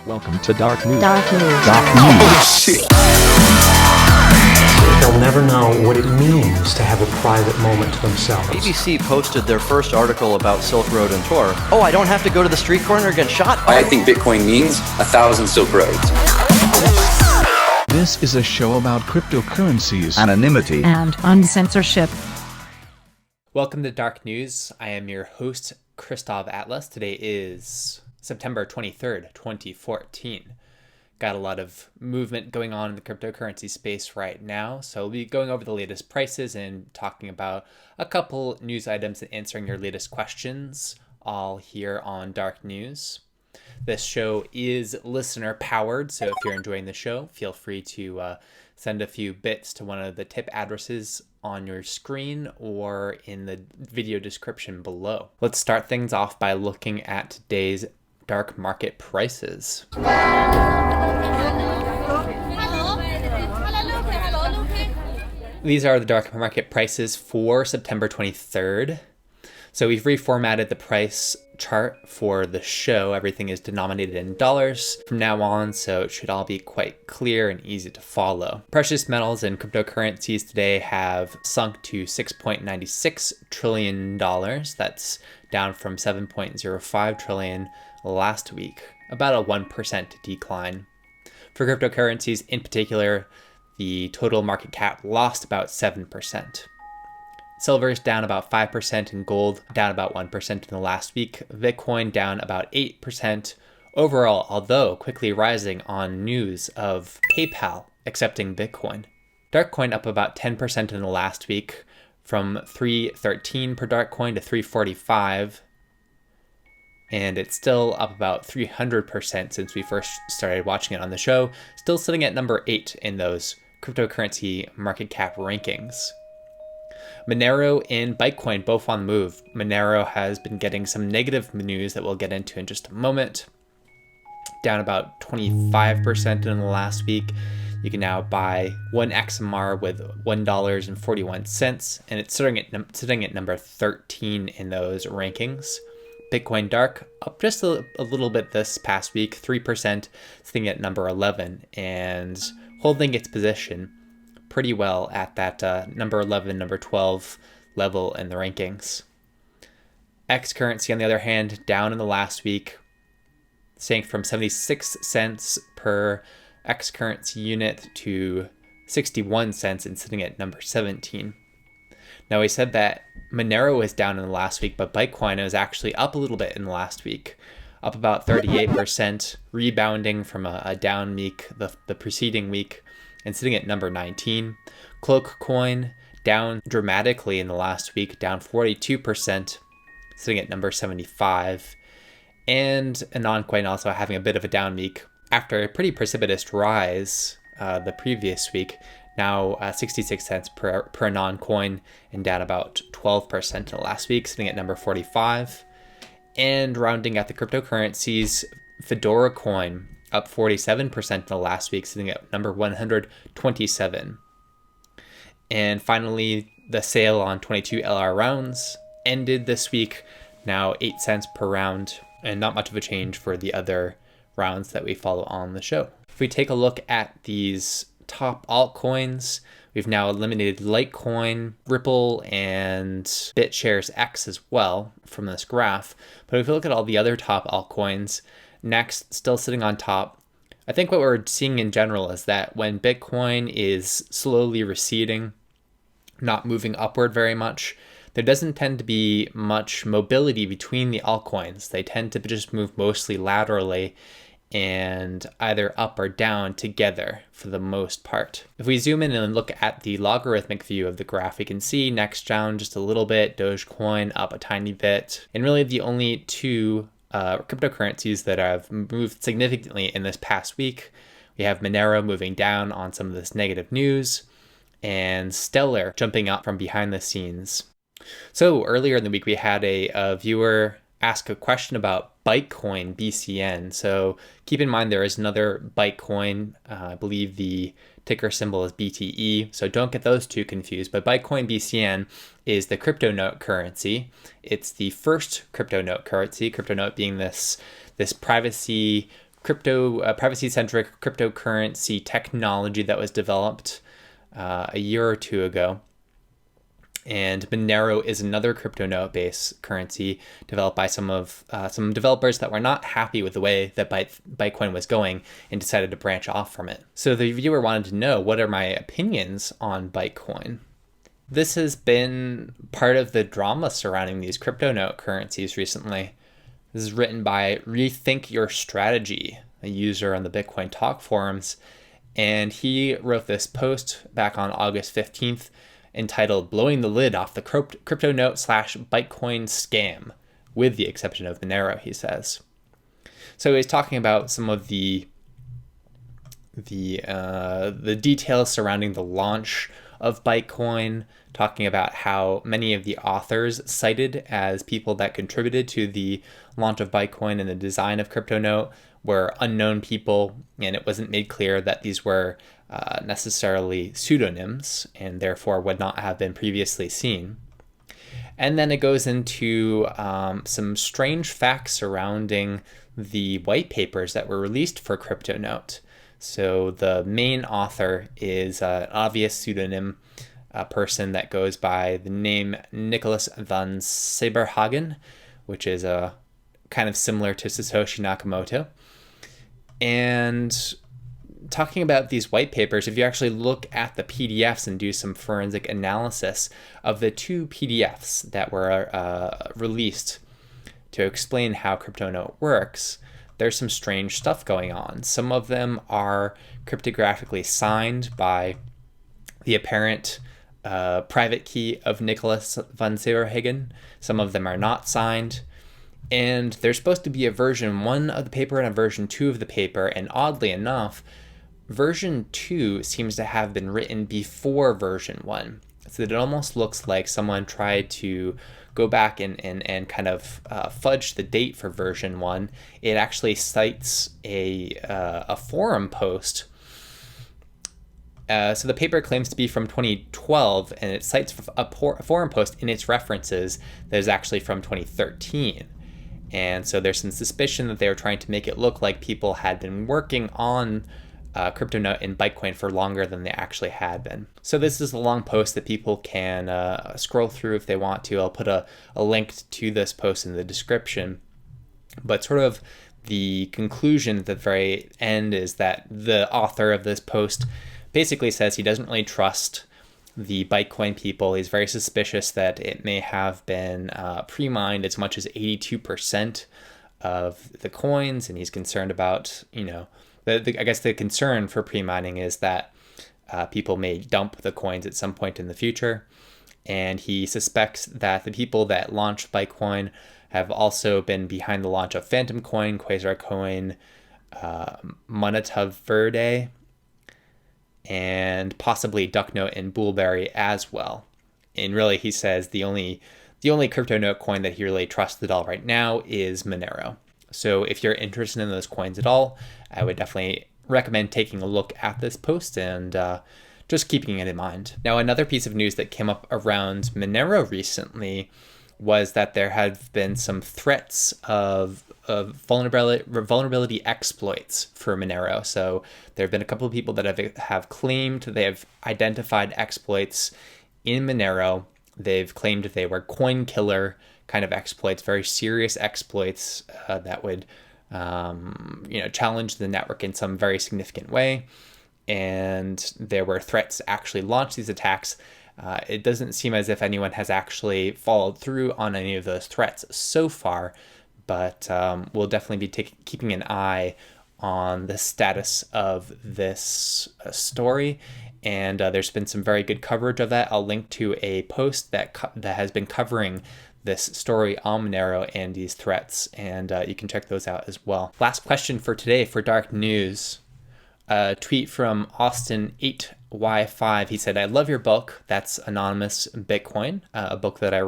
Welcome to Dark News. Dark News. Oh, shit. They'll never know what it means to have a private moment to themselves. BBC posted their first article about Silk Road and Tor. Oh, I don't have to go to the street corner and get shot? I think Bitcoin means 1,000 Silk Roads. This is a show about cryptocurrencies, anonymity, and uncensorship. Welcome to Dark News. I am your host, Kristov Atlas. Today is September 23rd, 2014. Got a lot of movement going on in the cryptocurrency space right now, so we'll be going over the latest prices and talking about a couple news items and answering your latest questions, all here on Dark News. This show is listener powered, so if you're enjoying the show, feel free to send a few bits to one of the tip addresses on your screen or in the video description below. Let's start things off by looking at today's dark market prices. These are the dark market prices for September 23rd. So we've reformatted the price chart for the show. Everything is denominated in dollars from now on, so it should all be quite clear and easy to follow. Precious metals and cryptocurrencies today have sunk to $6.96 trillion. That's down from $7.05 trillion last week, about a 1% decline. For cryptocurrencies in particular, the total market cap lost about 7%. Silver is down about 5% and gold down about 1% in the last week. Bitcoin down about 8% overall, although quickly rising on news of PayPal accepting Bitcoin. Darkcoin up about 10% in the last week, from $3.13 per Darkcoin to $3.45. And it's still up about 300% since we first started watching it on the show, still sitting at number 8 in those cryptocurrency market cap rankings. Monero and Bytecoin both on the move. Monero has been getting some negative news that we'll get into in just a moment. Down about 25% in the last week. You can now buy one XMR with $1.41, and it's sitting at number 13 in those rankings. BitcoinDark up just a little bit this past week, 3%, sitting at number 11 and holding its position pretty well at that number 11, number 12 level in the rankings. XCurrency, on the other hand, down in the last week, sank from 76 cents per XCurrency unit to 61 cents and sitting at number 17. Now, we said that Monero was down in the last week, but Bytecoin was actually up a little bit in the last week, up about 38%, rebounding from a down week the preceding week, and sitting at number 19. Cloakcoin down dramatically in the last week, down 42%, sitting at number 75. And Anoncoin also having a bit of a down week after a pretty precipitous rise the previous week. Now 66 cents per Anoncoin and down about 12% in the last week, sitting at number 45. And rounding out the cryptocurrencies, Dogecoin up 47% in the last week, sitting at number 127. And finally, the sale on 22 LR rounds ended this week, now 8 cents per round, and not much of a change for the other rounds that we follow on the show. If we take a look at these top altcoins, we've now eliminated Litecoin, Ripple, and BitShares X as well from this graph. But if we look at all the other top altcoins, Next, still sitting on top. I think what we're seeing in general is that when Bitcoin is slowly receding, not moving upward very much, there doesn't tend to be much mobility between the altcoins. They tend to just move mostly laterally and either up or down together for the most part. If we zoom in and look at the logarithmic view of the graph, we can see Next down just a little bit, Dogecoin up a tiny bit, and really the only two cryptocurrencies that have moved significantly in this past week. We have Monero moving down on some of this negative news, and Stellar jumping up from behind the scenes. So earlier in the week, we had a viewer ask a question about Bytecoin BCN. So keep in mind there is another Bytecoin. I believe the ticker symbol is BTE. So don't get those two confused. But Bytecoin BCN is the CryptoNote currency. It's the first CryptoNote currency. CryptoNote being this privacy privacy-centric cryptocurrency technology that was developed a year or two ago. And Monero is another CryptoNote-based currency developed by some developers that were not happy with the way that Bytecoin was going and decided to branch off from it. So the viewer wanted to know, what are my opinions on Bytecoin? This has been part of the drama surrounding these CryptoNote currencies recently. This is written by Rethink Your Strategy, a user on the Bitcoin Talk forums, and he wrote this post back on August 15th entitled "Blowing the Lid Off the CryptoNote/Bytecoin Scam," with the exception of Monero, he says. So he's talking about some of the details surrounding the launch of Bytecoin, talking about how many of the authors cited as people that contributed to the launch of Bytecoin and the design of CryptoNote were unknown people, and it wasn't made clear that these were necessarily pseudonyms and therefore would not have been previously seen. And then it goes into some strange facts surrounding the white papers that were released for CryptoNote. So the main author is an obvious pseudonym, a person that goes by the name Nicholas van Saberhagen, which is kind of similar to Satoshi Nakamoto. And talking about these white papers, if you actually look at the PDFs and do some forensic analysis of the two PDFs that were released to explain how CryptoNote works, there's some strange stuff going on. Some of them are cryptographically signed by the apparent private key of Nicholas van Saberhagen. Some of them are not signed. And there's supposed to be a version 1 of the paper and a version 2 of the paper, and oddly enough, version 2 seems to have been written before version 1. So it almost looks like someone tried to go back and kind of fudge the date for version 1. It actually cites a forum post. So the paper claims to be from 2012, and it cites a forum post in its references that is actually from 2013. And so there's some suspicion that they were trying to make it look like people had been working on CryptoNote and Bytecoin for longer than they actually had been. So this is a long post that people can scroll through if they want to. I'll put a link to this post in the description. But sort of the conclusion at the very end is that the author of this post basically says he doesn't really trust the Bytecoin people. He's very suspicious that it may have been pre-mined as much as 82% of the coins, and he's concerned about, I guess the concern for pre-mining is that people may dump the coins at some point in the future, and he suspects that the people that launched Bytecoin have also been behind the launch of Phantom Coin, Quasar Coin, Moneta Verde, and possibly Ducknote and Bullberry as well. And really, he says the only CryptoNote coin that he really trusts at all right now is Monero. So if you're interested in those coins at all, I would definitely recommend taking a look at this post and just keeping it in mind. Now, another piece of news that came up around Monero recently was that there have been some threats of vulnerability exploits for Monero. So there have been a couple of people that have claimed they have identified exploits in Monero. They've claimed they were coin killer kind of exploits, very serious exploits that would challenge the network in some very significant way. And there were threats to actually launch these attacks. It doesn't seem as if anyone has actually followed through on any of those threats so far, but we'll definitely be keeping an eye on the status of this story. And there's been some very good coverage of that. I'll link to a post that has been covering this story on Monero and these threats, and you can check those out as well. Last question for today for Dark News. A tweet from Austin8Y5. He said, "I love your book. That's Anonymous Bitcoin, a book that I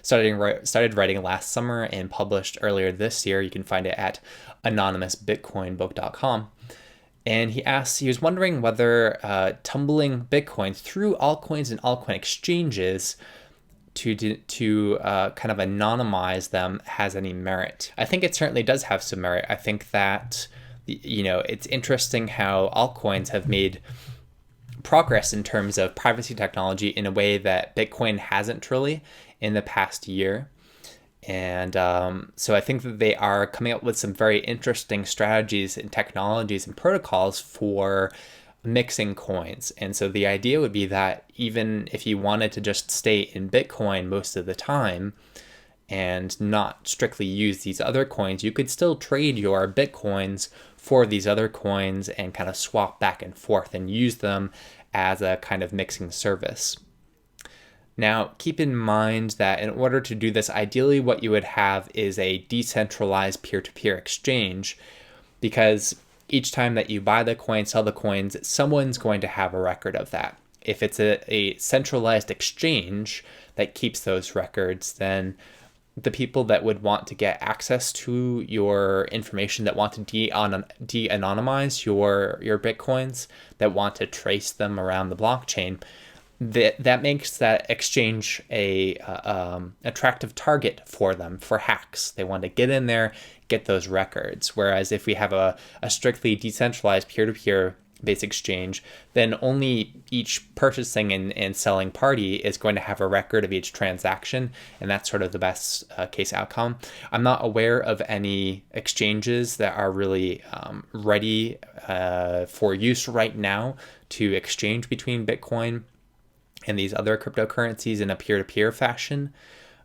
started writing last summer and published earlier this year. You can find it at anonymousbitcoinbook.com. And he was wondering whether tumbling Bitcoin through altcoins and altcoin exchanges to kind of anonymize them has any merit. I think it certainly does have some merit. I think that It's interesting how altcoins have made progress in terms of privacy technology in a way that Bitcoin hasn't really in the past year. And so I think that they are coming up with some very interesting strategies and technologies and protocols for mixing coins. And so the idea would be that even if you wanted to just stay in Bitcoin most of the time and not strictly use these other coins, you could still trade your Bitcoins for these other coins and kind of swap back and forth and use them as a kind of mixing service. Now, keep in mind that in order to do this, ideally what you would have is a decentralized peer-to-peer exchange, because each time that you buy the coin, sell the coins, someone's going to have a record of that. If it's a centralized exchange that keeps those records, then the people that would want to get access to your information, that want to de-anonymize your Bitcoins, that want to trace them around the blockchain, that makes that exchange a attractive target for them for hacks. They want to get in there, get those records. Whereas if we have a strictly decentralized peer-to-peer based exchange, then only each purchasing and selling party is going to have a record of each transaction, and that's sort of the best case outcome. I'm not aware of any exchanges that are really ready for use right now to exchange between Bitcoin and these other cryptocurrencies in a peer-to-peer fashion.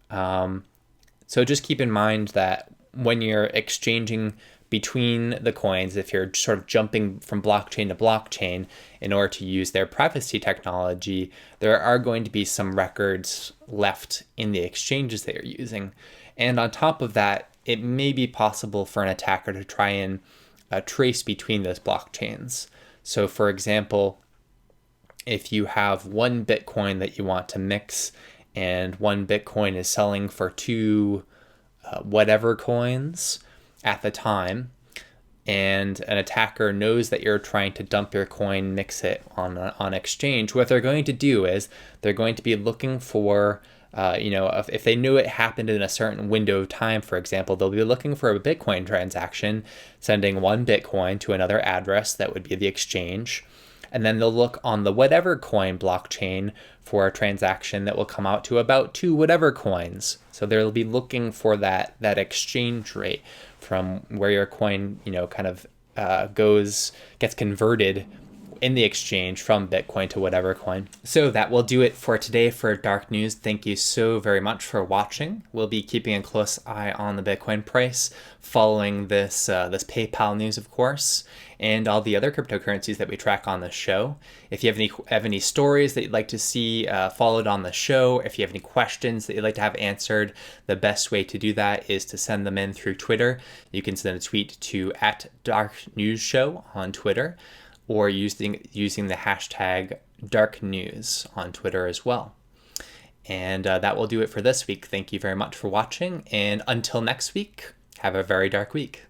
So just keep in mind that when you're exchanging between the coins, if you're sort of jumping from blockchain to blockchain in order to use their privacy technology, there are going to be some records left in the exchanges that you're using. And on top of that, it may be possible for an attacker to try and trace between those blockchains. So for example, if you have one Bitcoin that you want to mix and one Bitcoin is selling for two whatever coins at the time, and an attacker knows that you're trying to dump your coin, mix it on exchange, what they're going to do is they're going to be looking for, if they knew it happened in a certain window of time, for example, they'll be looking for a Bitcoin transaction, sending one Bitcoin to another address that would be the exchange. And then they'll look on the whatever coin blockchain for a transaction that will come out to about two whatever coins. So they'll be looking for that exchange rate from where your coin, gets converted in the exchange from Bitcoin to whatever coin. So that will do it for today for Dark News. Thank you so very much for watching. We'll be keeping a close eye on the Bitcoin price, following this PayPal news, of course, and all the other cryptocurrencies that we track on the show. If you have any stories that you'd like to see followed on the show, if you have any questions that you'd like to have answered, the best way to do that is to send them in through Twitter. You can send a tweet to @DarkNewsShow on Twitter, or using the hashtag #DarkNews on Twitter as well. And that will do it for this week. Thank you very much for watching, and until next week, have a very dark week.